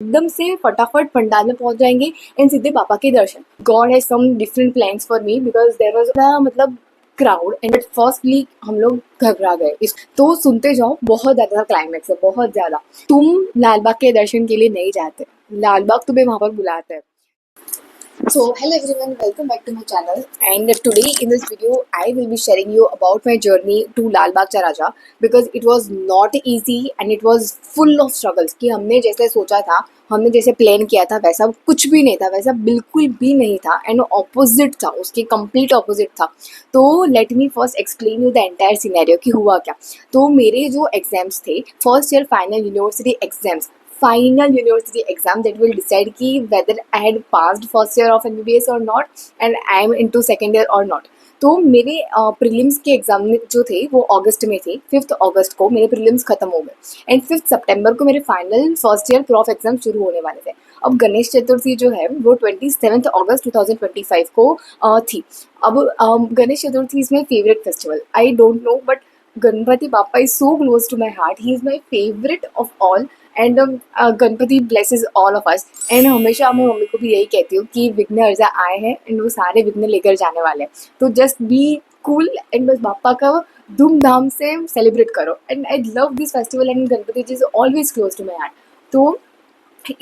एकदम से फटाफट पंडाल में पहुंच जाएंगे एंड सीधे पापा के दर्शन। God has some different plans for me because there was मतलब क्राउड एंड फर्स्टली हम लोग घबरा गए। इस तो सुनते जाओ, बहुत ज्यादा क्लाइमेक्स है, बहुत ज्यादा। तुम लालबाग के दर्शन के लिए नहीं जाते, लालबाग तुम्हें वहां पर बुलाते हैं। So, hello everyone, welcome back to my channel. And today in this video, I will be sharing you about my journey to Lal Bagh Cha Raja because it was not easy and it was full of struggles. कि हमने जैसे सोचा था, हमने जैसे plan किया था, वैसा कुछ भी नहीं था, वैसा बिल्कुल भी नहीं था एंड ऑपोजिट था, उसके कंप्लीट ऑपोजिट था। तो let me first explain you the entire scenario कि हुआ क्या। तो मेरे जो एग्जाम्स थे, first year final university exams, final university exam that will decide ki whether I had passed first year of MBBS or not and I am into second year or not। तो मेरे prelims के exam जो थे वो अगस्त में थे। 5 अगस्त को मेरे प्रीलिम्स खत्म हो गए एंड 5 सितंबर को मेरे final first year prof exam शुरू होने वाले थे। अब गणेश चतुर्थी जो है वो 27 अगस्त 2025 को थी। अब Ganesh Chaturthi is my favourite festival, I don't know but Ganpati Bappa is so close to my heart, he is my favourite of all and Ganpati blesses all of us. And हमेशा मैं मम्मी को भी यही कहती हूँ कि विघ्न अर्जा आए हैं एंड वो सारे विघ्न लेकर जाने वाले हैं, तो जस्ट बी कूल एंड बस बापा का धूमधाम से सेलिब्रेट करो। And I love this festival and Ganpati ji is always close to my heart. तो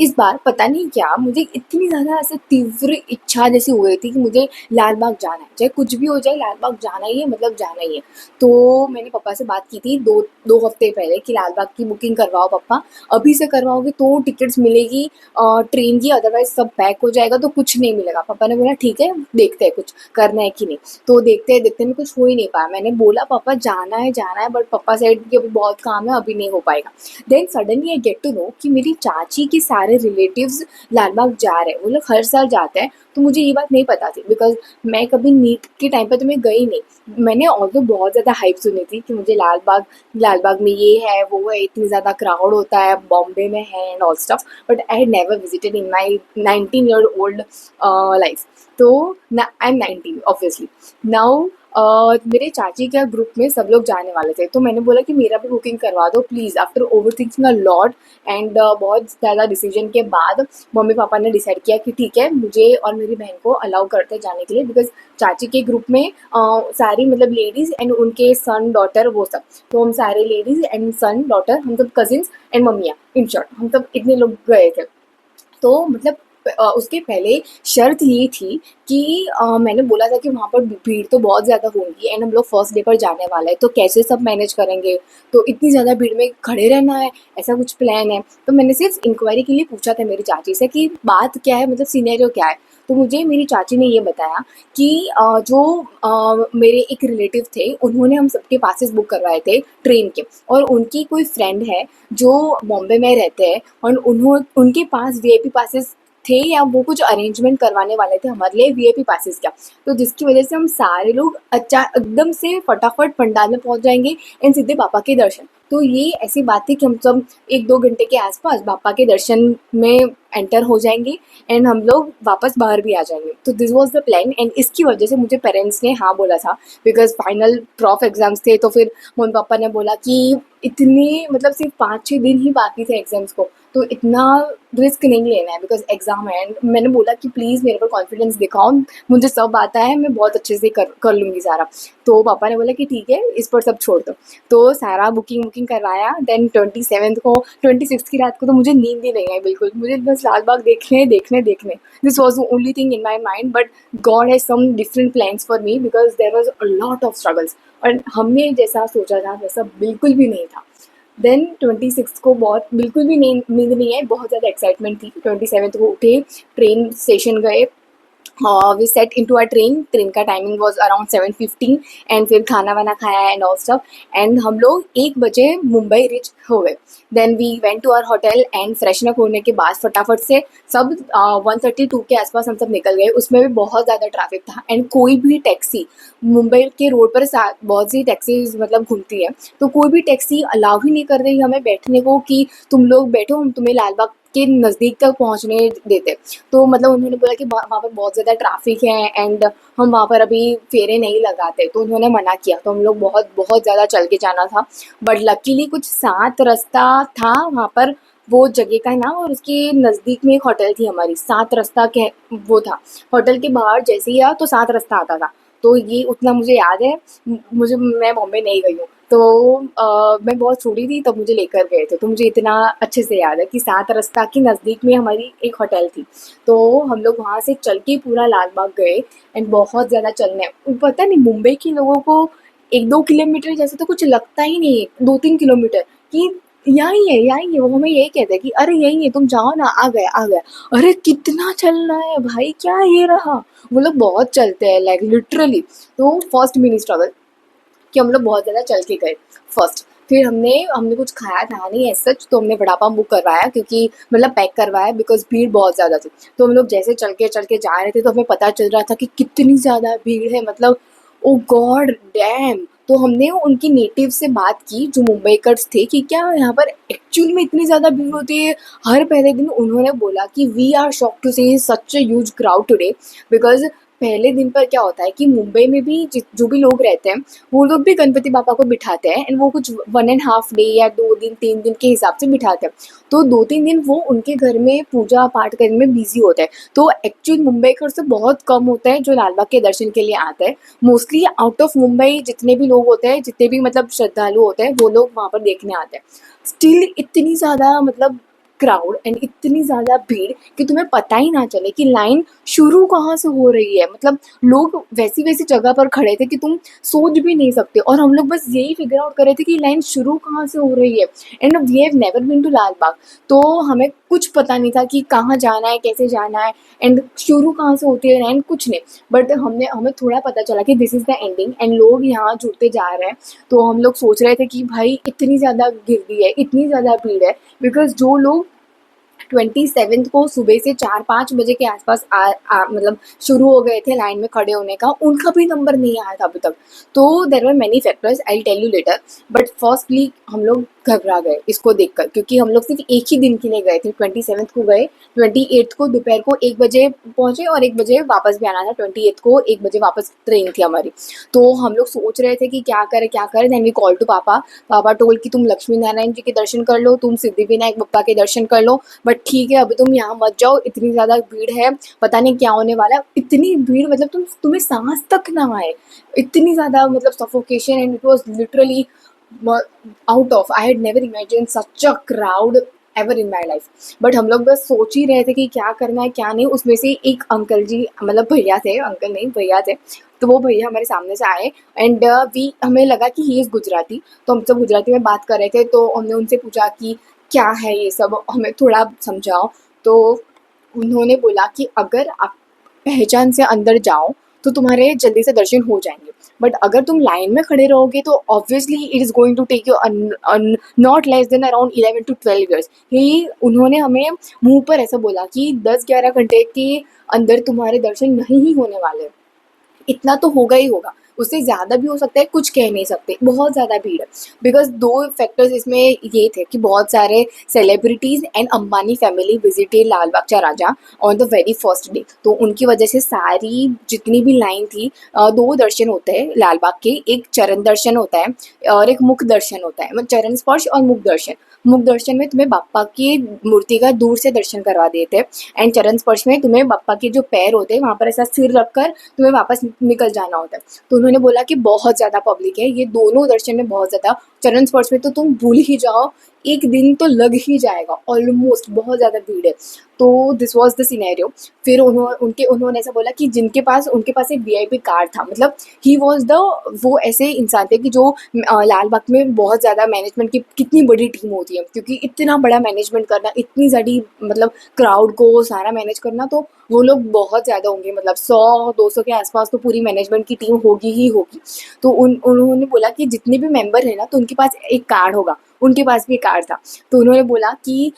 इस बार पता नहीं क्या मुझे इतनी ज़्यादा ऐसे तीव्र इच्छा जैसी हो रही थी कि मुझे लाल बाग जाना है, चाहे कुछ भी हो जाए लाल बाग जाना ही है, मतलब जाना ही है। तो मैंने पापा से बात की थी दो हफ्ते पहले कि लाल बाग की बुकिंग करवाओ पापा, अभी से करवाओगे तो टिकट्स मिलेगी ट्रेन की, अदरवाइज सब पैक हो जाएगा तो कुछ नहीं मिलेगा। पापा ने बोला ठीक है देखते हैं कुछ करना है कि नहीं। तो देखते देखते में कुछ हो ही नहीं पाया। मैंने बोला पापा जाना है बट पापा सेड कि अभी बहुत काम है, अभी नहीं हो पाएगा। Then suddenly I get to know कि मेरी चाची के सारे रिलेटिव्स लाल बाग जा रहे हैं, वो लोग हर साल जाते हैं। तो मुझे ये बात नहीं पता थी बिकॉज मैं कभी नीट के टाइम पर तो मैं गई नहीं। मैंने ऑल्सो बहुत ज़्यादा हाइप सुनी थी कि मुझे लाल बाग में ये है वो है, इतनी ज़्यादा क्राउड होता है, बॉम्बे में है and all stuff, but I had never visited in my 19-year-old life. तो आई एम 19 ऑब्वियसली नाउ। मेरे चाची के ग्रुप में सब लोग जाने वाले थे, तो मैंने बोला कि मेरा भी बुकिंग करवा दो please. After over thinking a lot and बहुत ज़्यादा डिसीजन के बाद मम्मी पापा ने डिसाइड किया कि ठीक है मुझे और मेरी बहन को अलाउ करते जाने के लिए, बिकॉज चाची के ग्रुप में सारी मतलब लेडीज़ एंड उनके सन डॉटर वो सब। तो हम सारे लेडीज़ एंड सन डॉटर, हम सब कजिन्स एंड मम्मियाँ, इन शॉर्ट हम सब इतने लोग गए थे। तो मतलब उसके पहले शर्त ये थी कि मैंने बोला था कि वहाँ पर भीड़ तो बहुत ज़्यादा होगी एंड हम लोग फर्स्ट डे पर जाने वाले हैं, तो कैसे सब मैनेज करेंगे, तो इतनी ज़्यादा भीड़ में खड़े रहना है, ऐसा कुछ प्लान है। तो मैंने सिर्फ इंक्वायरी के लिए पूछा था मेरी चाची से कि बात क्या है, मतलब सीनेरियो क्या है। तो मुझे मेरी चाची ने ये बताया कि जो मेरे एक रिलेटिव थे उन्होंने हम सबके पासेस बुक करवाए थे ट्रेन के, और उनकी कोई फ्रेंड है जो बॉम्बे में रहते हैं और उनके पास वीआईपी पासेस थे या वो कुछ अरेंजमेंट करवाने वाले थे हमारे लिए वीआईपी पासेस का। तो जिसकी वजह से हम सारे लोग एकदम से फटाफट पंडाल में पहुंच जाएंगे एंड सीधे पापा के दर्शन। तो ये ऐसी बात थी कि हम सब 1-2 घंटे के आसपास पापा के दर्शन में एंटर हो जाएंगे एंड हम लोग वापस बाहर भी आ जाएंगे। तो this was the plan and इसकी वजह से मुझे पेरेंट्स ने हाँ बोला था बिकॉज फाइनल प्रॉफ एग्जाम्स थे। तो फिर मम्मी पापा ने बोला कि इतने मतलब सिर्फ 5-6 दिन ही बाकी थे एग्जाम्स को, तो इतना रिस्क नहीं लेना है बिकॉज एग्जाम है। एंड मैंने बोला कि प्लीज़ मेरे पर कॉन्फिडेंस दिखाओ, मुझे सब आता है, मैं बहुत अच्छे से कर लूँगी सारा। तो पापा ने बोला कि ठीक है इस पर सब छोड़ दो। तो सारा बुकिंग करवाया। देन 26 की रात को तो मुझे नींद ही नहीं आई बिल्कुल, मुझे बस लाल बाग देखने। This was the only thing in my mind, but God has some different plans for me because there was a lot of struggles और हमने जैसा सोचा था वैसा बिल्कुल भी नहीं था। देन 26 को बहुत बिल्कुल भी नींद नहीं आई, बहुत ज़्यादा एक्साइटमेंट थी। 27 को उठे, ट्रेन स्टेशन गए, we sat into a train का टाइमिंग वाज अराउंड 7:15 एंड फिर खाना वाना खाया एंड ऑल स्टफ एंड हम लोग 1 बजे मुंबई रिच हो गए। Then we went to our hotel and freshen up होने के बाद फटाफट से सब 1:32 के आसपास हम सब निकल गए। उसमें भी बहुत ज़्यादा ट्रैफिक था एंड कोई भी टैक्सी, मुंबई के रोड पर बहुत सी टैक्सीज मतलब घूमती है, तो कोई भी टैक्सी अलाउ ही नहीं कर रही हमें बैठने को कि तुम लोग बैठो, हम तुम्हें लाल बाग के नज़दीक तक पहुंचने देते। तो मतलब उन्होंने बोला कि वहाँ पर बहुत ज़्यादा ट्रैफिक है एंड हम वहाँ पर अभी फेरे नहीं लगाते, तो उन्होंने मना किया। तो हम लोग बहुत बहुत ज़्यादा चल के जाना था, बट लकीली कुछ 7 रास्ता था वहाँ पर वो जगह का नाम, और उसके नज़दीक में एक होटल थी हमारी, 7 रास्ता के वो था। होटल के बाहर जैसे ही आओ तो 7 रास्ता आता था। तो ये उतना मुझे याद है। मैं बॉम्बे नहीं गई हूँ, तो मैं बहुत छोटी थी तब मुझे लेकर गए थे, तो मुझे इतना अच्छे से याद है कि 7 रास्ता के नज़दीक में हमारी एक होटल थी। तो हम लोग वहाँ से चल के पूरा लाल बाग गए, एंड बहुत ज़्यादा चलने, पता नहीं मुंबई के लोगों को 1-2 किलोमीटर जैसे तो कुछ लगता ही नहीं है, 2-3 किलोमीटर कि यहाँ ही है, वो हमें यही कहते हैं कि अरे यही है, तुम जाओ ना, आ गए, आ गए। अरे कितना चलना है भाई, क्या ये रहा? वो लोग बहुत चलते हैं, लाइक लिटरली। तो फर्स्ट मिनी स्ट्रगल कि हम लोग बहुत ज़्यादा चल के गए फर्स्ट। फिर हमने हमने कुछ खाया था नहीं एज़ सच, तो हमने वड़ा पाव बुक करवाया, क्योंकि मतलब पैक करवाया, बिकॉज़ भीड़ बहुत ज़्यादा थी। तो हम लोग जैसे चल के जा रहे थे तो हमें पता चल रहा था कि कितनी ज़्यादा भीड़ है, मतलब ओह गॉड डैम! तो हमने उनकी नेटिव से बात की जो मुंबईकर्स थे कि क्या यहाँ पर एक्चुअल में इतनी ज़्यादा भीड़ होती है हर पहले दिन? उन्होंने बोला कि we are shocked to see such a huge crowd today, because पहले दिन पर क्या होता है कि मुंबई में भी जो भी लोग रहते हैं, वो लोग भी गणपति बापा को बिठाते हैं, एंड वो कुछ 1.5 डे या 2 दिन 3 दिन के हिसाब से बिठाते हैं। तो 2-3 दिन वो उनके घर में पूजा पाठ करने में बिजी होते हैं। तो एक्चुअल मुंबई का से बहुत कम होता है जो लाल बाग के दर्शन के लिए आता है। मोस्टली आउट ऑफ मुंबई जितने भी लोग होते हैं, जितने भी मतलब श्रद्धालु होते हैं, वो लोग वहाँ पर देखने आते हैं। स्टिल इतनी ज़्यादा मतलब क्राउड एंड इतनी ज़्यादा भीड़ कि तुम्हें पता ही ना चले कि लाइन शुरू कहाँ से हो रही है। मतलब लोग वैसी-वैसी जगह पर खड़े थे कि तुम सोच भी नहीं सकते, और हम लोग बस यही फिगर आउट कर रहे थे कि लाइन शुरू कहाँ से हो रही है। And we have never been to Lal Baug, तो हमें कुछ पता नहीं था कि कहाँ जाना है, कैसे जाना है, एंड शुरू कहाँ से होती है लाइन, कुछ नहीं। बट हमें थोड़ा पता चला कि this is the ending, and लोग यहाँ जुड़ते जा रहे हैं। तो हम लोग सोच रहे थे कि भाई इतनी ज़्यादा गिरदी है, इतनी ज़्यादा भीड़ है, बिकॉज़ जो लोग 27th को सुबह से 4-5 बजे के आसपास मतलब शुरू हो गए थे लाइन में खड़े होने का, उनका भी नंबर नहीं आया था अभी तक। तो there were many factors, I will tell you later, but firstly हम लोग घबरा गए इसको देखकर, क्योंकि हम लोग सिर्फ एक ही दिन के लिए गए थे, 27th को गए, 28th को दोपहर को 1 बजे पहुंचे, और 1 बजे वापस भी आना था। 28th को 1 बजे वापस ट्रेन थी हमारी। तो हम लोग सोच रहे थे कि क्या करें, क्या करें। देन वी कॉल टू पापा। पापा टोल्ड कि तुम लक्ष्मी नारायण जी के दर्शन कर लो, तुम सिद्धिविनायक बप्पा के दर्शन कर लो, बट ठीक है अभी तुम यहाँ मत जाओ, इतनी ज़्यादा भीड़ है, पता नहीं क्या होने वाला है। इतनी भीड़, मतलब तुम्हें सांस तक ना आए, इतनी ज़्यादा मतलब suffocation, and it was literally out of, I had never imagine such a crowd ever in my life. But हम लोग बस सोच ही रहे थे कि क्या करना है क्या नहीं। उसमें से एक अंकल जी, मतलब भैया थे, अंकल नहीं भैया थे, तो वो भैया हमारे सामने से आए, एंड वी हमें लगा कि ही इज़ गुजराती, तो हम सब गुजराती में बात कर रहे थे। तो हमने उनसे पूछा कि क्या है ये सब, हमें थोड़ा समझाओ। तो उन्होंने बोला कि अगर आप पहचान से अंदर जाओ तो तुम्हारे जल्दी से दर्शन हो जाएंगे, बट अगर तुम लाइन में खड़े रहोगे तो obviously it is going to take you not less than around 11 to 12 years। ही उन्होंने हमें मुंह पर ऐसा बोला कि 10-11 घंटे के अंदर तुम्हारे दर्शन नहीं ही होने वाले, इतना तो होगा ही होगा, उससे ज़्यादा भी हो सकता है, कुछ कह नहीं सकते, बहुत ज़्यादा भीड़ है। बिकॉज़ 2 फैक्टर्स इसमें ये थे कि बहुत सारे celebrities and Ambani family visited Lal Baug cha Raja on the very first day. तो उनकी वजह से सारी जितनी भी लाइन थी, 2 दर्शन होते हैं लाल बाग के, एक चरण दर्शन होता है और एक मुख दर्शन होता है, मतलब चरण स्पर्श और मुख दर्शन। मुख दर्शन में तुम्हें बाप्पा की मूर्ति का दूर से दर्शन करवा देते हैं, एंड चरण स्पर्श में तुम्हें बाप्पा के जो पैर होते हैं वहाँ पर ऐसा सिर रखकर तुम्हें वापस निकल जाना होता है। तो उन्होंने बोला कि बहुत ज़्यादा पब्लिक है, ये दोनों दर्शन में बहुत ज़्यादा, चरण स्पर्श में तो तुम भूल ही जाओ, एक दिन तो लग ही जाएगा ऑलमोस्ट, बहुत ज़्यादा भीड़ है। तो दिस वाज द सिनेरियो। फिर उन्होंने ऐसा बोला कि उनके पास एक वीआईपी कार्ड था, मतलब ही वाज द, वो ऐसे इंसान थे कि जो लाल बाग में बहुत ज़्यादा मैनेजमेंट की कितनी बड़ी टीम होती है, क्योंकि इतना बड़ा मैनेजमेंट करना, इतनी ज़्यादा मतलब क्राउड को सारा मैनेज करना, तो वो लोग बहुत ज़्यादा होंगे, मतलब 100-200 के आसपास तो पूरी मैनेजमेंट की टीम होगी ही होगी। तो उन्होंने बोला कि जितने भी मेंबर हैं ना, तो उनके पास एक कार्ड होगा, उनके पास भी कार्ड था। तो उन्होंने बोला कि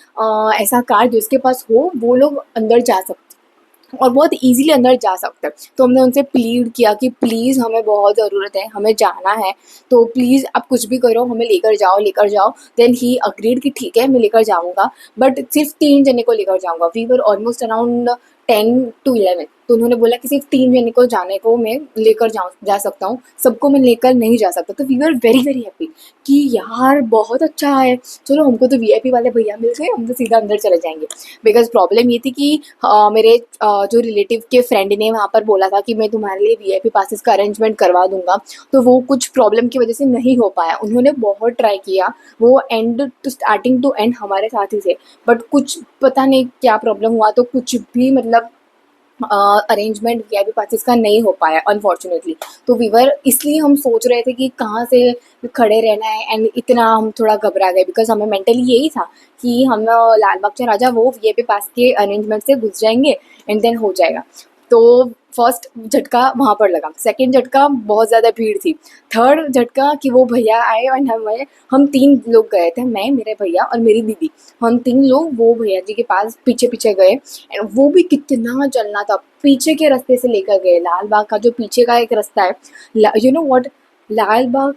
ऐसा कार्ड जिसके पास हो वो लोग अंदर जा सकते और बहुत ईज़िली अंदर जा सकते हैं। तो हमने उनसे प्लीड किया कि प्लीज़ हमें बहुत ज़रूरत है, हमें जाना है, तो प्लीज़ आप कुछ भी करो, हमें लेकर जाओ, लेकर जाओ। देन ही अग्रीड कि ठीक है मैं लेकर जाऊँगा, बट सिर्फ 3 जने को लेकर जाऊँगा। We were almost around 10 to 11, तो उन्होंने बोला कि सिर्फ 3 जने को जाने को मैं लेकर जा सकता हूँ, सबको मैं लेकर नहीं जा सकता। तो we are very very happy कि यार बहुत अच्छा है, चलो हमको तो वीआईपी वाले भैया मिल गए, हम तो सीधा अंदर चले जाएंगे। बिकॉज प्रॉब्लम ये थी कि मेरे जो रिलेटिव के फ्रेंड ने वहाँ पर बोला था कि मैं तुम्हारे लिए वीआईपी पासेस का अरेंजमेंट करवा दूंगा, तो वो कुछ प्रॉब्लम की वजह से नहीं हो पाया। उन्होंने बहुत ट्राई किया, वो end to starting to end हमारे साथ ही थे, बट कुछ पता नहीं क्या प्रॉब्लम हुआ, तो कुछ भी मतलब अरेंजमेंट वीआईपी पासेस का नहीं हो पाया अनफॉर्चुनेटली। तो वीवर इसलिए हम सोच रहे थे कि कहाँ से खड़े रहना है, एंड इतना हम थोड़ा घबरा गए बिकॉज हमें मेंटली यही था कि हम लाल बाग राजा वो वीआईपी पास के अरेंजमेंट से घुस जाएंगे एंड देन हो जाएगा। तो फर्स्ट झटका वहाँ पर लगा, सेकंड झटका बहुत ज़्यादा भीड़ थी, थर्ड झटका कि वो भैया आए और हम 3 लोग गए थे, मैं, मेरे भैया और मेरी दीदी। हम 3 लोग वो भैया जी के पास पीछे पीछे गए, एंड वो भी कितना चलना था, पीछे के रास्ते से लेकर गए। लाल बाग का जो पीछे का एक रास्ता है, यू नो व्हाट, लाल बाग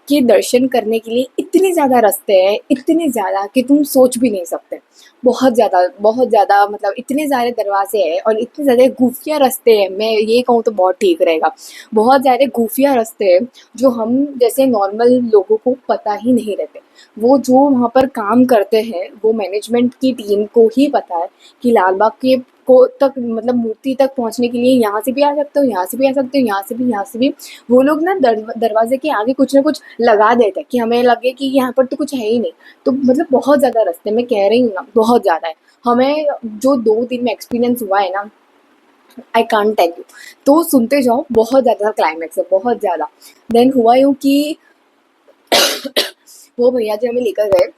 के दर्शन करने के लिए इतने ज़्यादा रास्ते हैं, इतने ज़्यादा कि तुम सोच भी नहीं सकते। बहुत ज़्यादा मतलब इतने सारे दरवाजे हैं और इतने ज़्यादा खुफिया रास्ते हैं, मैं ये कहूँ तो बहुत ठीक रहेगा। बहुत ज़्यादा खुफिया रास्ते हैं जो हम जैसे नॉर्मल लोगों को पता ही नहीं रहते। वो जो वहाँ पर काम करते हैं वो मैनेजमेंट की टीम को ही पता है कि लाल बाग के को तक मतलब मूर्ति तक पहुँचने के लिए यहाँ से भी आ सकते हो, यहाँ से भी आ सकते हो, यहाँ से भी, यहाँ से भी। वो लोग ना दरवाजे के आगे कुछ ना कुछ लगा देते हैं कि हमें लगे कि यहाँ पर तो कुछ है ही नहीं। तो मतलब बहुत ज़्यादा रास्ते, मैं कह रही हूँ ना, बहुत ज़्यादा है। हमें जो 2 दिन में एक्सपीरियंस हुआ है ना, आई कांट टेल यू। तो सुनते जाओ, बहुत ज़्यादा क्लाइमैक्स है, बहुत ज़्यादा। देन हुआ यूँ कि वो भैया जी हमें लेकर गए,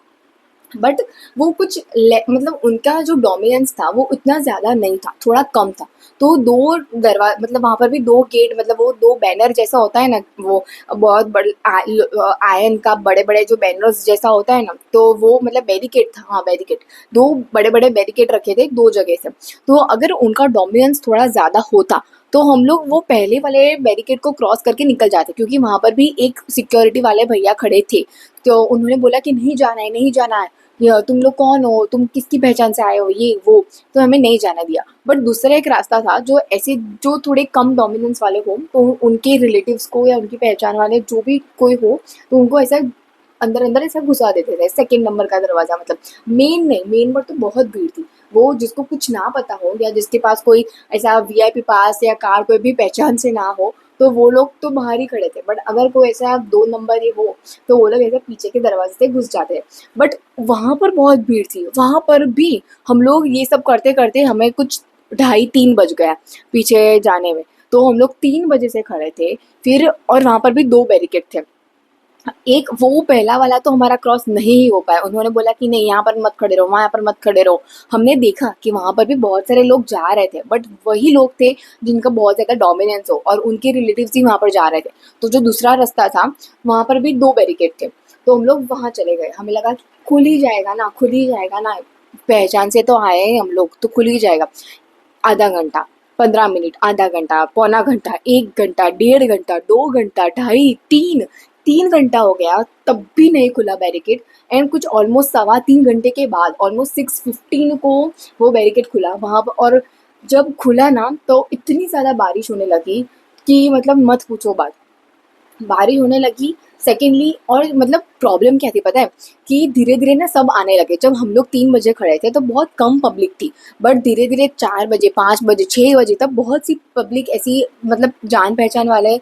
बट वो कुछ मतलब उनका जो डोमिनेंस था वो उतना ज़्यादा नहीं था, थोड़ा कम था। तो 2 मतलब वहाँ पर भी 2 गेट, मतलब वो 2 बैनर जैसा होता है ना, वो बहुत बड़े आयन का बड़े बड़े जो बैनर्स जैसा होता है ना, तो वो मतलब बैरिकेड था, हाँ बैरिकेड, 2 बड़े बड़े बैरिकेड रखे थे 2 जगह से। तो अगर उनका डोमिनेंस थोड़ा ज़्यादा होता तो हम लोग वो पहले वाले बैरिकेड को क्रॉस करके निकल जाते, क्योंकि वहाँ पर भी एक सिक्योरिटी वाले भैया खड़े थे। तो उन्होंने बोला कि नहीं जाना है, नहीं जाना है, तुम लोग कौन हो, तुम किसकी पहचान से आए हो, ये वो। तो हमें नहीं जाने दिया। बट दूसरा एक रास्ता था जो ऐसे जो थोड़े कम डोमिनेंस वाले हो, तो उनके रिलेटिव्स को या उनकी पहचान वाले जो भी कोई हो, तो उनको ऐसा अंदर अंदर ऐसा घुसा देते थे। सेकंड नंबर का दरवाज़ा, मतलब मेन नहीं, मेन पर तो बहुत भीड़ थी। वो जिसको कुछ ना पता हो या जिसके पास कोई ऐसा वीआईपी पास या कार्ड कोई भी पहचान से ना हो, तो वो लोग तो बाहर ही खड़े थे। बट अगर कोई ऐसा 2 नंबर ही हो, तो वो लोग ऐसे पीछे के दरवाजे से घुस जाते हैं। बट वहाँ पर बहुत भीड़ थी, वहाँ पर भी हम लोग ये सब करते करते हमें कुछ 2:30-3 बज गया पीछे जाने में। तो हम लोग 3 बजे से खड़े थे फिर, और वहाँ पर भी 2 बैरिकेड थे। एक वो पहला वाला तो हमारा क्रॉस नहीं ही हो पाया, उन्होंने बोला कि नहीं यहाँ पर मत खड़े रहो, वहाँ पर मत खड़े रहो। हमने देखा कि वहाँ पर भी बहुत सारे लोग जा रहे थे, बट वही लोग थे जिनका बहुत ज़्यादा डोमिनेंस हो और उनके रिलेटिव्स ही वहाँ पर जा रहे थे। तो जो दूसरा रास्ता था वहाँ पर भी 2 बैरिकेड थे, तो हम लोग वहाँ चले गए। हमें लगा कि खुल ही जाएगा ना, खुल ही जाएगा ना, पहचान से तो आए हैं हम लोग, तो खुल ही जाएगा। आधा घंटा, 15 मिनट, आधा घंटा, पौना घंटा, 1 घंटा, 1.5 घंटा, 2 घंटा, ढाई, 3 घंटा हो गया, तब भी नहीं खुला बैरिकेड। एंड कुछ ऑलमोस्ट 3.25 घंटे के बाद ऑलमोस्ट 6:15 को वो बैरिकेड खुला वहाँ पर। और जब खुला ना, तो इतनी ज़्यादा बारिश होने लगी कि मतलब मत पूछो बात। बारिश होने लगी सेकेंडली, और मतलब प्रॉब्लम क्या थी पता है, कि धीरे धीरे ना सब आने लगे। जब हम लोग 3 बजे खड़े थे तो बहुत कम पब्लिक थी, बट धीरे धीरे 4 बजे, 5 बजे, 6 बजे तक बहुत सी पब्लिक ऐसी मतलब जान पहचान वाले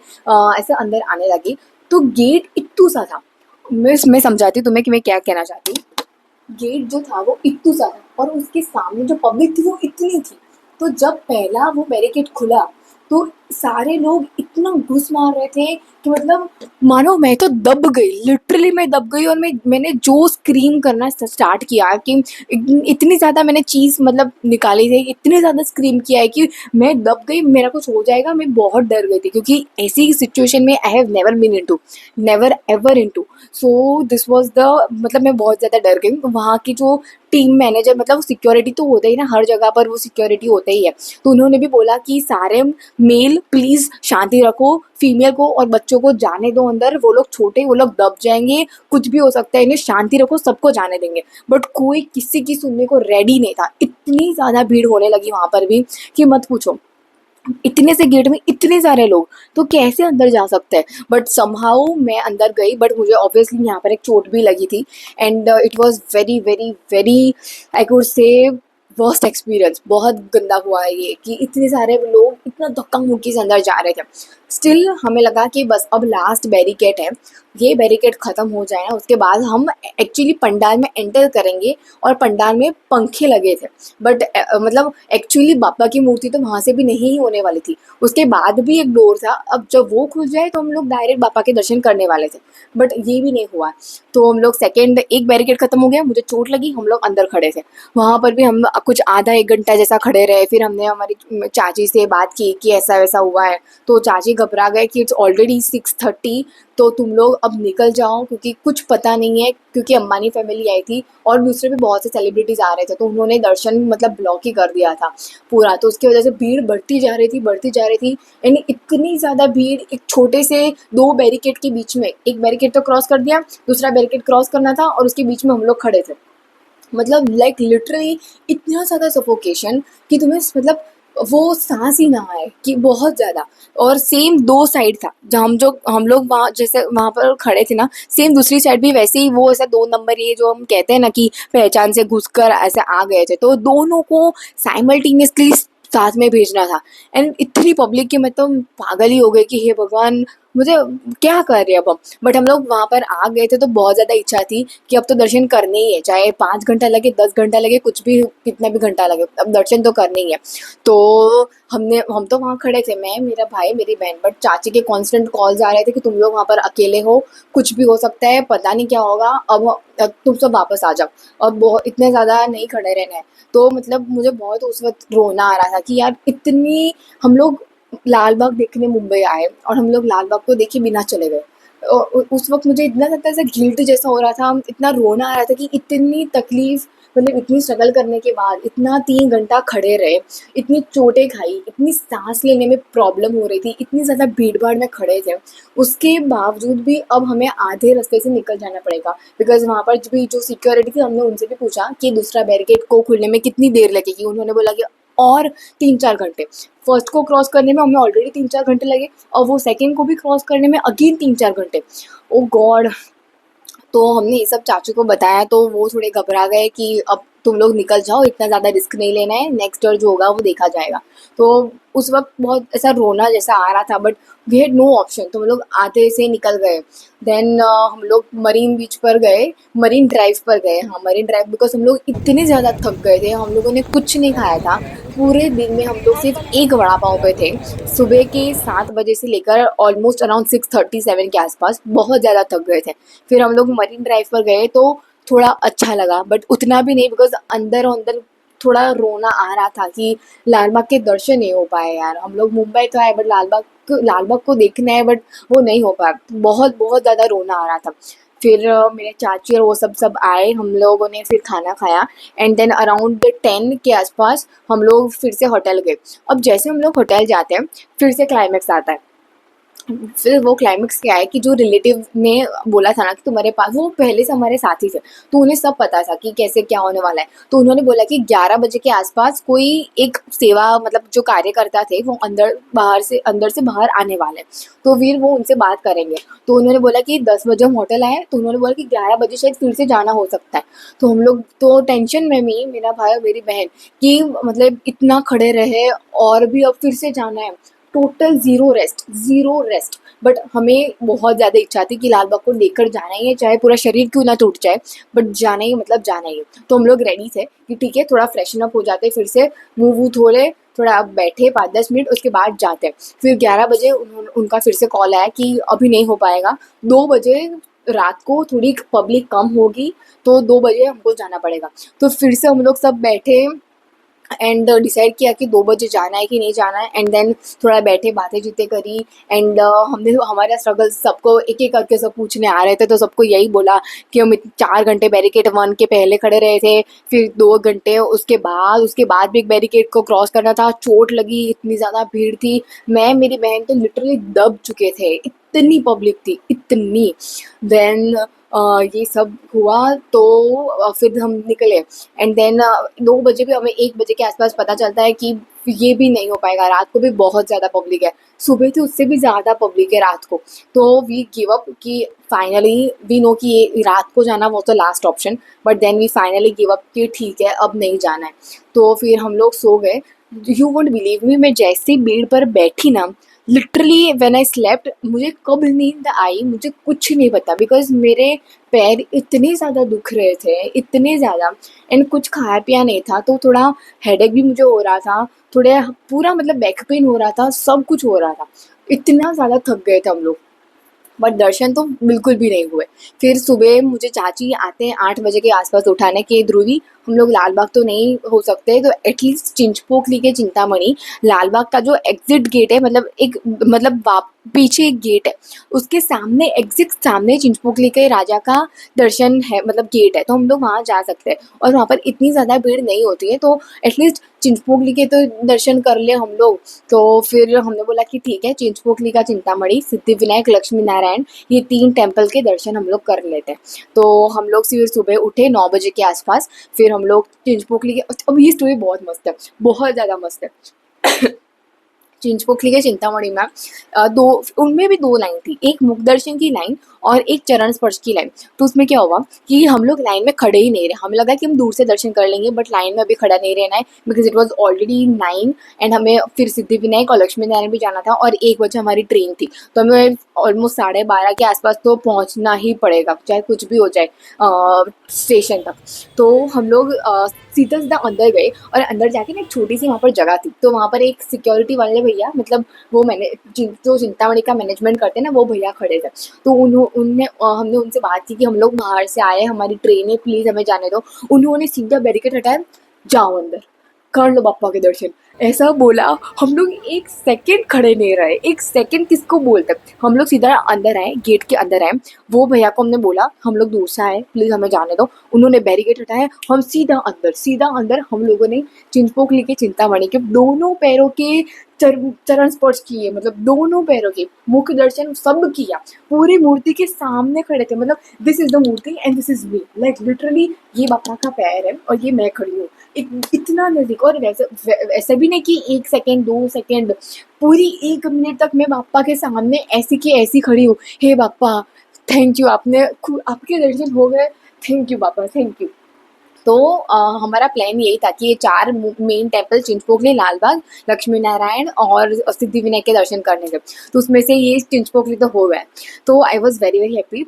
ऐसे अंदर आने लगी। तो गेट इत्तू सा था, मैं समझाती हूँ तुम्हें कि मैं क्या कहना चाहती हूँ। गेट जो था वो इत्तू सा था और उसके सामने जो पब्लिक थी वो इतनी थी। तो जब पहला वो बैरिकेड खुला तो सारे लोग इतना घुस मार रहे थे कि मतलब मानो मैं तो दब गई, लिटरली मैं दब गई। और मैंने जो स्क्रीम करना स्टार्ट किया कि इतनी ज़्यादा मैंने चीज़ मतलब निकाली थी, इतनी ज़्यादा स्क्रीम किया है कि मैं दब गई, मेरा कुछ हो जाएगा। मैं बहुत डर गई थी क्योंकि ऐसी सिचुएशन में I have never been into, never ever into. So this was the मतलब मैं बहुत ज़्यादा डर गई। वहाँ की जो टीम मैनेजर, मतलब सिक्योरिटी तो होता ही ना, हर जगह पर वो सिक्योरिटी होता ही है। तो उन्होंने भी बोला कि सारे मेल स्टिल प्लीज शांति रखो, फीमेल को और बच्चों को जाने दो अंदर, वो लोग छोटे, वो लोग दब जाएंगे, कुछ भी हो सकता है, इन्हें शांति रखो, सबको जाने देंगे। बट कोई किसी की सुनने को रेडी नहीं था। इतनी ज्यादा भीड़ होने लगी वहां पर भी कि मत पूछो। इतने से गेट में इतने सारे लोग, तो कैसे अंदर जा सकते हैं। बट समहाउ मैं अंदर गई, बट मुझे ऑब्वियसली यहाँ पर एक चोट भी लगी थी। And it was very very very, I could say, worst experience. बहुत गंदा हुआ है ये कि इतने सारे लोग इतना धक्का मुक्की से अंदर जा रहे थे। स्टिल हमें लगा कि बस अब लास्ट बैरिकेड है, ये बैरिकेड खत्म हो जाए ना, उसके बाद हम एक्चुअली पंडाल में एंटर करेंगे। और पंडाल में पंखे लगे थे, बट मतलब एक्चुअली बापा की मूर्ति तो वहाँ से भी नहीं होने वाली थी। उसके बाद भी एक डोर था, अब जब वो खुल जाए तो हम लोग डायरेक्ट बापा के दर्शन करने वाले थे, बट ये भी नहीं हुआ। तो हम लोग सेकेंड, एक बैरिकेड खत्म हो गया, मुझे चोट लगी, हम लोग अंदर खड़े थे। वहाँ पर भी हम कुछ आधा एक घंटा जैसा खड़े रहे। फिर हमने हमारी चाची से बात की कि ऐसा वैसा हुआ है, तो चाची घबरा गए कि इट्स ऑलरेडी 6:30, तो तुम लोग अब निकल जाओ, क्योंकि कुछ पता नहीं है, क्योंकि अंबानी फैमिली आई थी और दूसरे भी बहुत से सेलिब्रिटीज आ रहे थे, तो उन्होंने दर्शन मतलब ब्लॉक ही कर दिया था पूरा। तो उसकी वजह से भीड़ बढ़ती जा रही थी, बढ़ती जा रही थी। यानी इतनी ज़्यादा भीड़ एक छोटे से दो बैरिकेड के बीच में, एक बैरिकेड तो क्रॉस कर दिया, दूसरा बैरिकेड क्रॉस करना था, और उसके बीच में हम लोग खड़े थे। मतलब लाइक लिटरली इतना ज़्यादा सफोकेशन कि तुम्हें मतलब वो सांस ही ना आए, कि बहुत ज़्यादा। और सेम दो साइड था, जहाँ हम लोग वहाँ जैसे वहाँ पर खड़े थे ना, सेम दूसरी साइड भी वैसे ही, वो ऐसा 2 नंबर, ये जो हम कहते हैं ना कि पहचान से घुसकर ऐसे आ गए थे, तो दोनों को साइमल्टेनियसली साथ में भेजना था। एंड इतनी पब्लिक की मैं तो पागल ही हो गई कि हे भगवान, मुझे क्या कर रहे हैं अब हम। बट हम लोग वहाँ पर आ गए थे, तो बहुत ज़्यादा इच्छा थी कि अब तो दर्शन करने ही है, चाहे 5 घंटा लगे, 10 घंटा लगे, कुछ भी, कितना भी घंटा लगे, अब दर्शन तो करने ही है। तो हम तो वहाँ खड़े थे, मैं, मेरा भाई, मेरी बहन। बट चाची के कांस्टेंट कॉल्स आ रहे थे कि तुम लोग वहाँ पर अकेले हो, कुछ भी हो सकता है, पता नहीं क्या होगा, अब तुम सब वापस आ जाओ, अब बहुत इतने ज़्यादा नहीं खड़े रहना है। तो मतलब मुझे बहुत उस वक्त रोना आ रहा था कि यार इतनी, हम लोग लाल बाग देखने मुंबई आए और हम लोग लाल बाग को देखे बिना चले गए। उस वक्त मुझे इतना ज़्यादा ऐसा गिल्ट जैसा हो रहा था, इतना रोना आ रहा था कि इतनी तकलीफ, मतलब इतनी स्ट्रगल करने के बाद इतना 3 घंटा खड़े रहे, इतनी चोटें खाई, इतनी सांस लेने में प्रॉब्लम हो रही थी, इतनी ज़्यादा भीड़ भाड़ में खड़े थे, उसके बावजूद भी अब हमें आधे रास्ते से निकल जाना पड़ेगा। बिकॉज वहाँ पर भी जो सिक्योरिटी थी, हमने उनसे भी पूछा कि दूसरा बैरिकेड को खुलने में कितनी देर लगेगी। उन्होंने बोला कि और 3-4 घंटे। फर्स्ट को क्रॉस करने में हमें ऑलरेडी 3-4 घंटे लगे, और वो सेकेंड को भी क्रॉस करने में अगेन 3-4 घंटे। ओ गॉड। तो हमने ये सब चाचू को बताया, तो वो थोड़े घबरा गए कि अब तुम लोग निकल जाओ, इतना ज़्यादा रिस्क नहीं लेना है, नेक्स्ट ईयर जो होगा वो देखा जाएगा। तो उस वक्त बहुत ऐसा रोना जैसा आ रहा था, but we had no option, तो हम लोग आधे से निकल गए। देन हम लोग मरीन बीच पर गए, मरीन ड्राइव पर गए। हाँ, मरीन ड्राइव, बिकॉज हम लोग इतने ज़्यादा थक गए थे, हम लोगों ने कुछ नहीं खाया था पूरे दिन में। हम लोग सिर्फ एक वड़ा पाव पे थे, सुबह के 7 बजे से लेकर ऑलमोस्ट अराउंड 6:37 के आसपास, बहुत ज़्यादा थक गए थे। फिर हम लोग मरीन ड्राइव पर गए, तो थोड़ा अच्छा लगा, बट उतना भी नहीं, बिकॉज अंदर अंदर थोड़ा रोना आ रहा था कि लाल बाग के दर्शन नहीं हो पाए यार। हम लोग मुंबई तो आए, बट लाल बाग को देखना है, बट वो नहीं हो पाया। बहुत बहुत ज़्यादा रोना आ रहा था। फिर मेरे चाची और वो सब आए, हम लोगों ने फिर खाना खाया। एंड देन अराउंड 10 के आसपास हम लोग फिर से होटल गए। अब जैसे हम लोग होटल जाते हैं, फिर से क्लाइमेक्स आता है। फिर वो क्लाइमेक्स क्या है कि जो रिलेटिव ने बोला था ना कि तुम्हारे पास, वो पहले से हमारे साथी थे, तो उन्हें सब पता था कि कैसे क्या होने वाला है। तो उन्होंने बोला कि 11 बजे के आसपास कोई एक सेवा, मतलब जो कार्यकर्ता थे, वो अंदर से बाहर आने वाले हैं, तो फिर वो उनसे बात करेंगे। तो उन्होंने बोला कि 10 बजे हम होटल आए, तो उन्होंने बोला कि 11 बजे शायद फिर से जाना हो सकता है। तो हम लोग तो टेंशन में, मेरा भाई और मेरी बहन, कि मतलब इतना खड़े रहे और भी अब फिर से जाना है। Total zero rest, zero rest. But हमें बहुत ज़्यादा इच्छा थी कि लाल बाग को देखकर जाना ही है, चाहे पूरा शरीर क्यों ना टूट जाए, बट जाना ही मतलब जाना ही है। तो हम लोग रेडी थे कि ठीक है, थोड़ा फ्रेशन अप हो जाते, फिर से मुँह वूह धो ले, थोड़ा अब बैठे 5-10 मिनट, उसके बाद जाते हैं। फिर 11 बजे उनका फिर से कॉल आया कि अभी नहीं हो पाएगा, 2 बजे रात को थोड़ी पब्लिक कम होगी, तो 2 बजे हमको जाना पड़ेगा। तो फिर से हम लोग सब बैठे, एंड डिसाइड किया कि 2 बजे जाना है कि नहीं जाना है। एंड देन थोड़ा बैठे बातें चीतें करी। एंड हमने हमारा स्ट्रगल सबको एक एक करके सब पूछने आ रहे थे, तो सबको यही बोला कि हम 4 घंटे बैरिकेड 1 के पहले खड़े रहे थे, फिर 2 घंटे उसके बाद भी एक बैरिकेड को क्रॉस करना था। चोट लगी, इतनी ज़्यादा भीड़ थी, मैं मेरी बहन तो लिटरली दब चुके थे, इतनी पब्लिक थी, इतनी। देन ये सब हुआ, तो फिर हम निकले। एंड देन 2 बजे भी हमें 1 बजे के आसपास पता चलता है कि ये भी नहीं हो पाएगा, रात को भी बहुत ज़्यादा पब्लिक है, सुबह तो उससे भी ज़्यादा पब्लिक है रात को। तो वी गिव अप कि फाइनली वी नो कि ये रात को जाना वो तो last option, but then we finally give up कि ठीक है अब नहीं जाना है। तो फिर हम लोग सो गए। यू वोंट बिलीव मी, मैं जैसे ही बेड पर बैठी ना, लिटरली व्हेन आई स्लेप्ट, मुझे कब नींद आई मुझे कुछ नहीं पता, बिकॉज मेरे पैर इतने ज़्यादा दुख रहे थे, इतने ज़्यादा। एंड कुछ खाया पिया नहीं था, तो थोड़ा हेडेक भी मुझे हो रहा था, थोड़े पूरा मतलब बैक पेन हो रहा था, सब कुछ हो रहा था, इतना ज़्यादा थक गए थे हम लोग। बट दर्शन तो बिल्कुल भी नहीं हुए। फिर सुबह मुझे चाची आते हैं 8 बजे के आसपास उठाने के, ध्रुवी हम लोग लाल बाग तो नहीं हो सकते, तो एटलीस्ट चिंचपोकली के चिंतामणि, लाल बाग का जो एग्जिट गेट है, मतलब एक मतलब पीछे एक गेट है, उसके सामने एग्जिट सामने चिंचपोकली के राजा का दर्शन है, मतलब गेट है, तो हम लोग वहाँ जा सकते हैं। और वहाँ पर इतनी ज़्यादा भीड़ नहीं होती है, तो एटलीस्ट चिंचपोकली के तो दर्शन कर ले हम लोग। तो फिर हमने बोला कि ठीक है, चिंचपोकली का चिंतामणि, सिद्धिविनायक, लक्ष्मी नारायण, ये 3 टेम्पल के दर्शन हम लोग कर लेते हैं। तो हम लोग फिर सुबह उठे 9 बजे के आसपास। फिर हम लोग चिंचपोकली के, अब ये स्टोरी बहुत मस्त है, बहुत ज़्यादा मस्त है। चिंचपोकली के चिंतामणि में दो, उनमें भी 2 लाइन थी, एक मुख दर्शन की लाइन और एक चरण स्पर्श की लाइन। तो उसमें क्या हुआ कि हम लोग लाइन में खड़े ही नहीं रहे, हमें लगा कि हम दूर से दर्शन कर लेंगे, बट लाइन में अभी खड़ा नहीं रहना है, because it was already 9। And हमें फिर सिद्धिविनायक और लक्ष्मी नारायण भी जाना था, और 1 बजे हमारी ट्रेन थी, तो हमें ऑलमोस्ट 12:30 के आसपास तो पहुंचना ही पड़ेगा, चाहे कुछ भी हो जाए स्टेशन तक। तो हम लोग सीधा सीधा अंदर गए, और अंदर जाके ना एक छोटी सी वहाँ पर जगह थी, तो वहाँ पर एक सिक्योरिटी वाले भैया, मतलब वो मैंने जो चिंतामणि का मैनेजमेंट करते हैं ना, वो भैया खड़े थे। तो हमने उनसे बात की कि हम लोग बाहर से आए, हमारी ट्रेन है, प्लीज़ हमें जाने दो। उन्होंने सीधा बैरिकेड हटाया, जाओ अंदर, कर लो बाप्पा के दर्शन, ऐसा बोला। हम लोग 1 सेकेंड खड़े नहीं रहे, 1 सेकेंड किसको बोलते, हम लोग सीधा अंदर आए, गेट के अंदर आए। वो भैया को हमने बोला हम लोग दूर से आए, प्लीज़ हमें जाने दो। उन्होंने बैरिकेड हटाया, हम सीधा अंदर, सीधा अंदर। हम लोगों ने चिंचपोकली के चिंतामणि के दोनों पैरों के चरण स्पर्श किए, मतलब दोनों पैरों के मुख दर्शन सब किया, पूरी मूर्ति के सामने खड़े थे, मतलब this is the murti and this is me, like literally ये बापा का पैर है और ये मैं खड़ी हूँ, इतना नजदीक। और वैसे भी नहीं कि 1 सेकेंड 2 सेकेंड, पूरी 1 मिनट तक मैं बापा के सामने ऐसी की ऐसी खड़ी हूँ। हे बापा, थैंक यू, आपके दर्शन हो गए, थैंक यू बापा, थैंक यू। तो हमारा प्लान यही था कि ये 4 मेन टेम्पल, चिंचपोकली, लालबाग, लक्ष्मी नारायण और सिद्धिविनायक के दर्शन करने थे। तो उसमें से ये चिंचपोकली तो हो गए। तो I was very very happy.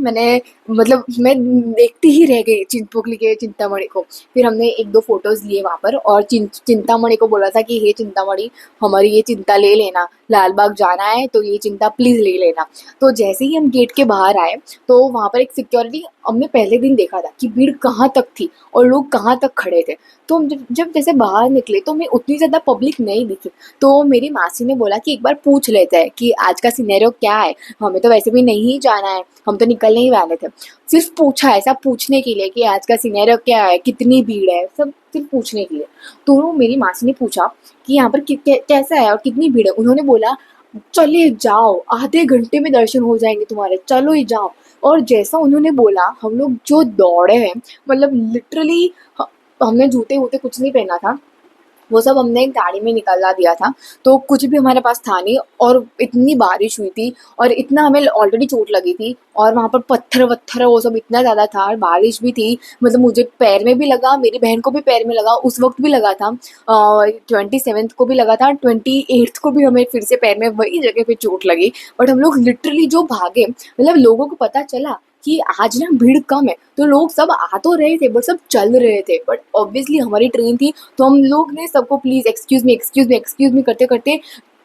मतलब मैं देखती ही रह गई चिंचपोकली के चिंतामणि को। फिर हमने 1-2 फोटोज़ लिए वहाँ पर, और चिंतामणि को बोला था कि हे चिंतामणि, हमारी ये चिंता ले लेना, लालबाग जाना है तो ये चिंता प्लीज़ ले लेना। तो जैसे ही हम गेट के बाहर आए, तो वहाँ पर एक सिक्योरिटी, हमने पहले दिन देखा था कि भीड़ कहाँ तक थी और लोग कहाँ तक खड़े थे। तो हम जब जैसे बाहर निकले, तो हमें उतनी ज़्यादा पब्लिक नहीं दिखी। तो मेरी मासी ने बोला कि एक बार पूछ लेते हैं कि आज का सिनेरियो क्या है, हमें तो वैसे भी नहीं जाना है, हम तो निकलने ही वाले थे। सिर्फ पूछा, ऐसा पूछने के लिए कि आज का सिनेरियो क्या है, कितनी भीड़ है, सब सिर्फ पूछने के लिए। तो मेरी मासी ने पूछा कि यहाँ पर कैसा है और कितनी भीड़ है। उन्होंने बोला चले जाओ, आधे घंटे में दर्शन हो जाएंगे तुम्हारे, चलो ही जाओ। और जैसा उन्होंने बोला, हम लोग जो दौड़े हैं, मतलब लिटरली हमने जूते वूते कुछ नहीं पहना था, वो सब हमने गाड़ी में निकाला दिया था, तो कुछ भी हमारे पास था नहीं। और इतनी बारिश हुई थी, और इतना हमें ऑलरेडी चोट लगी थी, और वहाँ पर पत्थर वत्थर वो सब इतना ज़्यादा था, और बारिश भी थी, मतलब मुझे पैर में भी लगा, मेरी बहन को भी पैर में लगा, उस वक्त भी लगा था, 27th को भी लगा था, 28th को भी हमें फिर से पैर में वही जगह पे चोट लगी। बट हम लोग लिटरली जो भागे, मतलब लोगों को पता चला कि आज ना भीड़ कम है, तो लोग सब आ तो रहे थे, बट सब चल रहे थे। बट ऑब्वियसली हमारी ट्रेन थी, तो हम लोग ने सबको please excuse me, excuse me, excuse me करते करते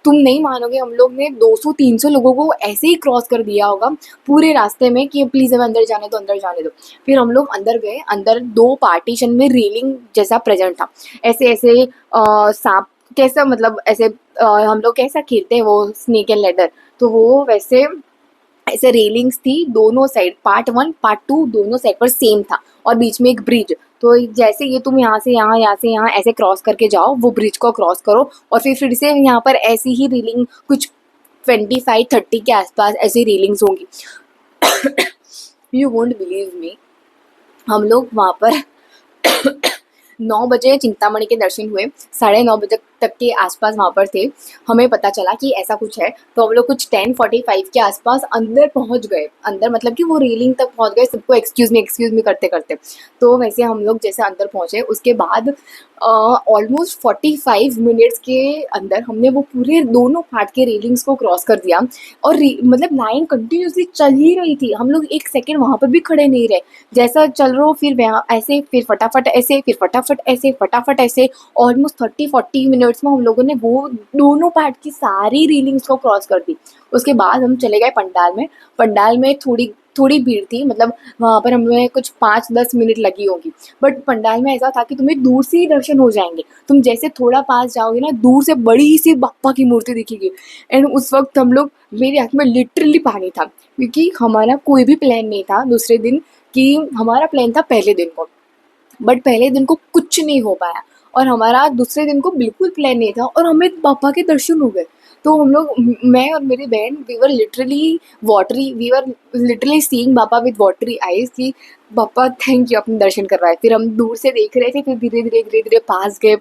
तुम नहीं मानोगे, हम लोग ने 200-300 लोगों को ऐसे ही क्रॉस कर दिया होगा पूरे रास्ते में कि प्लीज़ हमें अंदर जाने दो, अंदर जाने दो। फिर हम लोग अंदर गए, अंदर 2 पार्टीशन में रेलिंग जैसा प्रेज़ेंट था। ऐसे-ऐसे साँप कैसा, मतलब ऐसे हम लोग कैसा खेलते हैं वो स्नेक एंड लैडर, तो वो वैसे ऐसे रेलिंग्स थी दोनों साइड, पार्ट 1 पार्ट 2 दोनों साइड पर सेम था, और बीच में एक ब्रिज। तो जैसे ये तुम यहाँ से यहाँ ऐसे क्रॉस करके जाओ, वो ब्रिज को क्रॉस करो, और फिर से यहाँ पर ऐसी ही रेलिंग कुछ 25-30 के आसपास ऐसी रेलिंग्स होंगी। यू वोंट बिलीव मी, हम लोग वहाँ पर 9 बजे चिंतामणि के दर्शन हुए, 9:30 बजे तक के आसपास वहाँ पर थे। हमें पता चला कि ऐसा कुछ है, तो हम लोग कुछ 10:45 के आसपास अंदर पहुँच गए। अंदर मतलब कि वो रेलिंग तक पहुँच गए, सबको एक्सक्यूज़ मी करते-करते। तो वैसे हम लोग जैसे अंदर पहुँचे, उसके बाद ऑलमोस्ट 45 मिनट्स के अंदर हमने वो पूरे दोनों पार्ट के रेलिंग्स को क्रॉस कर दिया, और मतलब लाइन कंटिन्यूअसली चल ही रही थी। हम लोग एक सेकंड वहाँ पर भी खड़े नहीं रहे। जैसा चल रहा हो, फिर वहाँ ऐसे, फिर फटाफट ऐसे, फिर फटाफट ऐसे। ऑलमोस्ट 30-40 मिनट्स में हम लोगों ने वो दोनों पार्ट की सारी रेलिंग्स को क्रॉस कर दी। उसके बाद हम चले गए पंडाल में। पंडाल में थोड़ी थोड़ी भीड़ थी, मतलब वहाँ पर हमें कुछ 5-10 मिनट लगी होगी। बट पंडाल में ऐसा था कि तुम्हें दूर से ही दर्शन हो जाएंगे। तुम जैसे थोड़ा पास जाओगे ना, दूर से बड़ी सी बाप्पा की मूर्ति दिखेगी। एंड उस वक्त हम लोग, मेरी आँख में लिटरली पानी था, क्योंकि हमारा कोई भी प्लान नहीं था दूसरे दिन, कि हमारा प्लान था पहले दिन को, बट पहले दिन को कुछ नहीं हो पाया, और हमारा दूसरे दिन को बिल्कुल प्लान नहीं था, और हमें पापा के दर्शन हो गए। तो हम लोग, मैं और मेरी बहन, वी वर लिटरली सीइंग पापा विद वाटरी आईज कि पापा थैंक यू, अपने दर्शन करवाए। फिर हम दूर से देख रहे थे, फिर धीरे धीरे पास गए,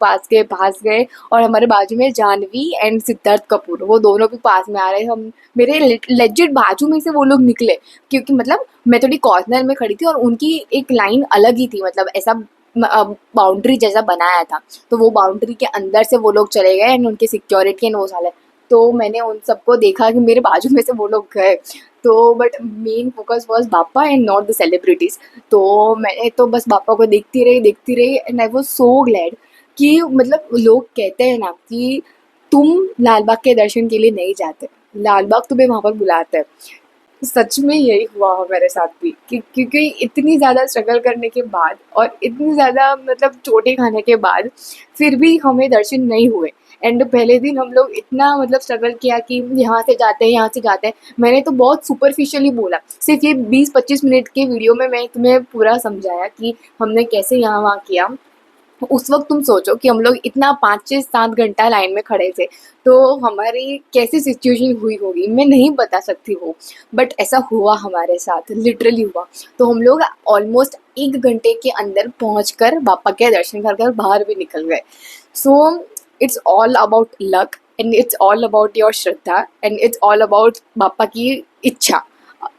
और हमारे बाजू में जानवी एंड सिद्धार्थ कपूर, वो दोनों भी पास में आ रहे। हम मेरे लेजिट बाजू में से वो लोग निकले, क्योंकि मतलब मैं थोड़ी कॉर्नर में खड़ी थी, और उनकी एक लाइन अलग ही थी, मतलब ऐसा बाउंड्री जैसा बनाया था। तो वो बाउंड्री के अंदर से वो लोग चले गए, एंड उनके सिक्योरिटी एंड वो साले। तो मैंने उन सबको देखा कि मेरे बाजू में से वो लोग गए। तो बट मेन फोकस वाज बापा एंड नॉट द सेलिब्रिटीज। तो मैंने तो बस बापा को देखती रही, and I was so glad कि, मतलब लोग कहते हैं ना कि तुम लाल बाग के दर्शन के लिए नहीं जाते, लाल बाग तुम्हें वहाँ पर बुलाते हैं। सच में यही हुआ हमारे साथ भी, क्योंकि इतनी ज़्यादा स्ट्रगल करने के बाद, और इतनी ज़्यादा मतलब चोटें खाने के बाद, फिर भी हमें दर्शन नहीं हुए। एंड पहले दिन हम लोग इतना मतलब स्ट्रगल किया कि यहाँ से जाते हैं। मैंने तो बहुत सुपरफिशियली बोला, सिर्फ ये 20-25 मिनट के वीडियो में मैं तुम्हें पूरा समझाया कि हमने कैसे यहाँ वहाँ किया। उस वक्त तुम सोचो कि हम लोग इतना 5 से 7 घंटा लाइन में खड़े थे, तो हमारी कैसी सिचुएशन हुई होगी मैं नहीं बता सकती हूँ, बट ऐसा हुआ हमारे साथ, लिटरली हुआ। तो हम लोग ऑलमोस्ट 1 घंटे के अंदर पहुँचकर बापा के दर्शन कर बाहर भी निकल गए। So it's all about luck, and it's all about your Shraddha, and it's all about बापा की इच्छा।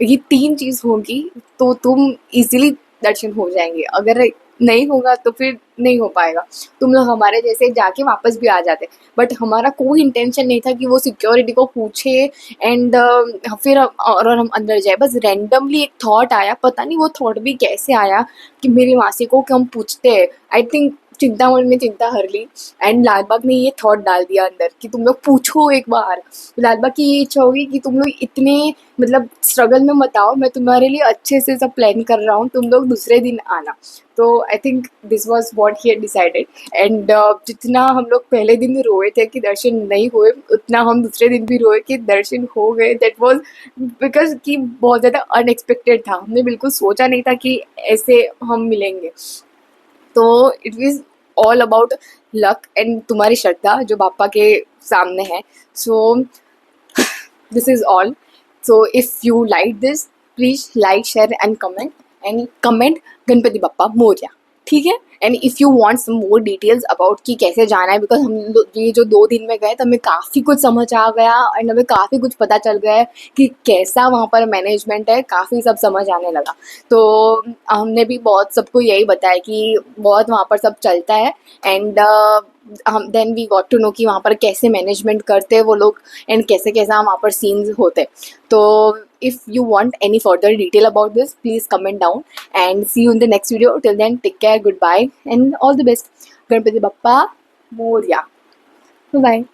ये 3 चीज़ होगी तो तुम इजीली दर्शन हो जाएंगे, अगर नहीं होगा तो फिर नहीं हो पाएगा। तुम लोग हमारे जैसे जाके वापस भी आ जाते, बट हमारा कोई इंटेंशन नहीं था कि वो सिक्योरिटी को पूछे एंड फिर और हम अंदर जाए। बस रैंडमली एक थॉट आया, पता नहीं वो थॉट भी कैसे आया, कि मेरी मासी को कि हम पूछते हैं। आई थिंक चिंतामणि ने चिंता हर ली, एंड लालबाग ने ये थॉट डाल दिया अंदर कि तुम लोग पूछो एक बार। लालबाग की ये इच्छा होगी कि तुम लोग इतने मतलब स्ट्रगल में मत आओ, मैं तुम्हारे लिए अच्छे से सब प्लान कर रहा हूँ, तुम लोग दूसरे दिन आना। तो I think this was what he decided, and जितना हम लोग पहले दिन रोए थे कि दर्शन नहीं हुए, उतना हम दूसरे दिन भी रोए कि दर्शन हो गए। दैट वॉज बिकॉज कि बहुत ज़्यादा अनएक्सपेक्टेड था, हमने बिल्कुल सोचा नहीं था कि ऐसे हम मिलेंगे। तो it is all about luck and तुम्हारी श्रद्धा जो बापा के सामने है। सो this is all. So if you like this, please like, share and comment Ganpati Bappa Morya, ठीक है। And if you want some more details about कि कैसे जाना है, बिकॉज हम ये जो 2 दिन में गए तो हमें काफ़ी कुछ समझ आ गया, एंड हमें काफ़ी कुछ पता चल गया है कि कैसा वहाँ पर मैनेजमेंट है, काफ़ी सब समझ आने लगा। तो हमने भी बहुत सबको यही बताया कि बहुत वहाँ पर सब चलता है, एंड हम then we got to know कि वहाँ पर कैसे मैनेजमेंट करते हैं वो लोग, एंड कैसे कैसा वहाँ पर सीन्स होते हैं। तो if you want any further detail about this, please comment down, and see you in the next video. Till then, take care, goodbye, and all the best. Ganpati Bappa Moria. Bye bye.